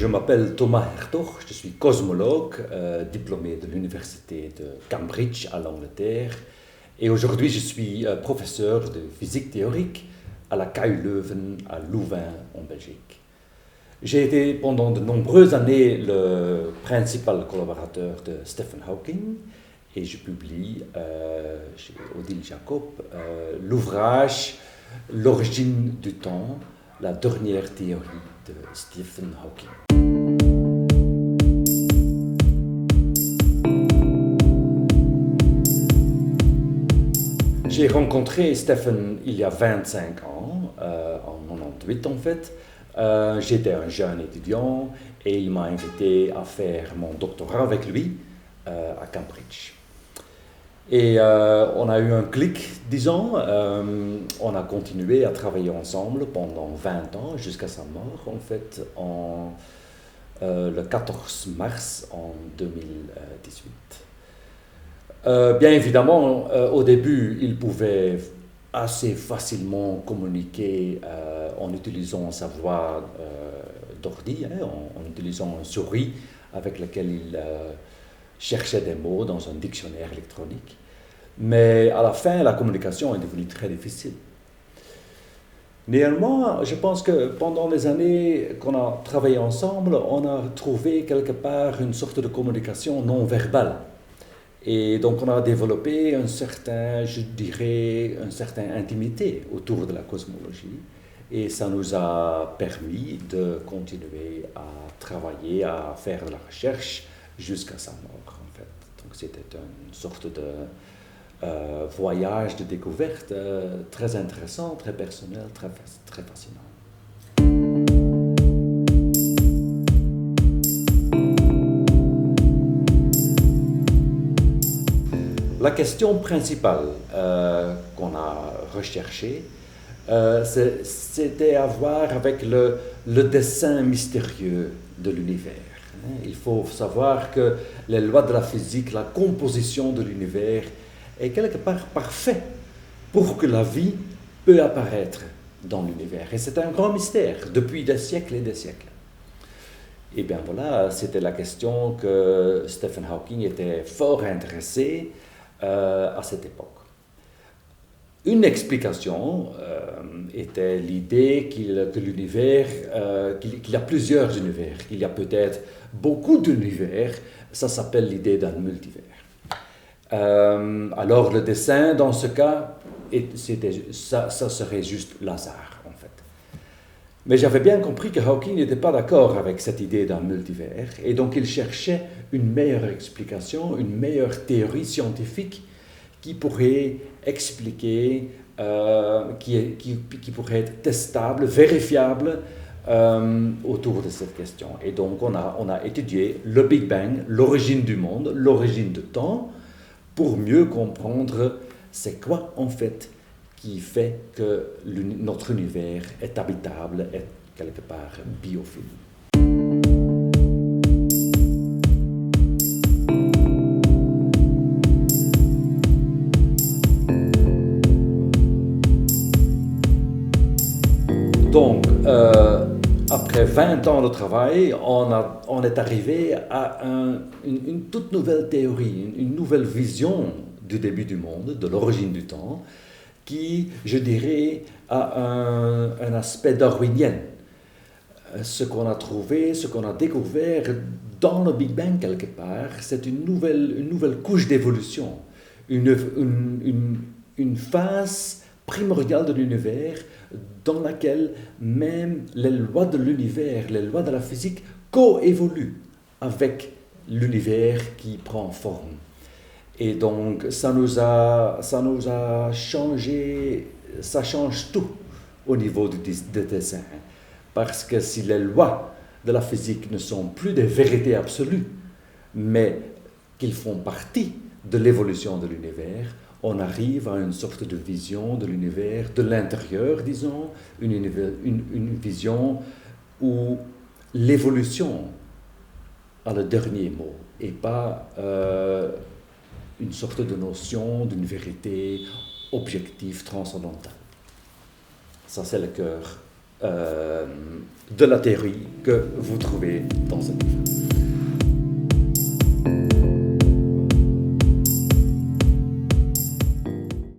je m'appelle Thomas Hertog, je suis cosmologue, diplômé de l'université de Cambridge à l'Angleterre. Et aujourd'hui, je suis professeur de physique théorique à la KU Leuven à Louvain en Belgique. J'ai été pendant de nombreuses années le principal collaborateur de Stephen Hawking et je publie chez Odile Jacob l'ouvrage L'origine du temps, la dernière théorie de Stephen Hawking. J'ai rencontré Stephen il y a 25 ans, en 98 en fait. J'étais un jeune étudiant et il m'a invité à faire mon doctorat avec lui à Cambridge. Et on a eu un clic, disons, on a continué à travailler ensemble pendant 20 ans jusqu'à sa mort en fait, le 14 mars en 2018. Bien évidemment, au début, il pouvait assez facilement communiquer en utilisant sa voix d'ordi, en utilisant une souris avec laquelle il cherchait des mots dans un dictionnaire électronique. Mais à la fin, la communication est devenue très difficile. Néanmoins, je pense que pendant les années qu'on a travaillé ensemble, on a trouvé quelque part une sorte de communication non verbale. Et donc on a développé une certaine intimité autour de la cosmologie. Et ça nous a permis de continuer à travailler, à faire de la recherche jusqu'à sa mort, en fait. Donc c'était une sorte de voyage de découverte très intéressant, très personnel, très fascinant. La question principale qu'on a recherchée, c'était à voir avec le dessin mystérieux de l'univers. Il faut savoir que les lois de la physique, la composition de l'univers est quelque part parfait pour que la vie peut apparaître dans l'univers. Et c'est un grand mystère depuis des siècles et des siècles. Et bien voilà, c'était la question que Stephen Hawking était fort intéressé à cette époque. Une explication était l'idée qu'il y a plusieurs univers, qu'il y a peut-être beaucoup d'univers, ça s'appelle l'idée d'un multivers. Alors le dessin, dans ce cas, ça serait juste l'hasard, en fait. Mais j'avais bien compris que Hawking n'était pas d'accord avec cette idée d'un multivers, et donc il cherchait une meilleure explication, une meilleure théorie scientifique qui pourrait expliquer, qui pourrait être testable, vérifiable autour de cette question. Et donc on a étudié le Big Bang, l'origine du monde, l'origine du temps, pour mieux comprendre c'est quoi en fait qui fait que notre univers est habitable, est quelque part biophile. Donc, après 20 ans de travail, on est arrivé à une toute nouvelle théorie, une nouvelle vision du début du monde, de l'origine du temps, qui, je dirais, a un aspect darwinien. Ce qu'on a trouvé, ce qu'on a découvert dans le Big Bang quelque part, c'est une nouvelle couche d'évolution, une phase primordiale de l'univers dans laquelle même les lois de l'univers, les lois de la physique coévoluent avec l'univers qui prend forme. Et donc ça nous a changé, ça change tout au niveau du dessin. Parce que si les lois de la physique ne sont plus des vérités absolues, mais qu'ils font partie de l'évolution de l'univers, on arrive à une sorte de vision de l'univers, de l'intérieur, disons, une vision où l'évolution a le dernier mot et pas une sorte de notion d'une vérité objective transcendantale. Ça, c'est le cœur euh, de la théorie que vous trouvez dans ce livre.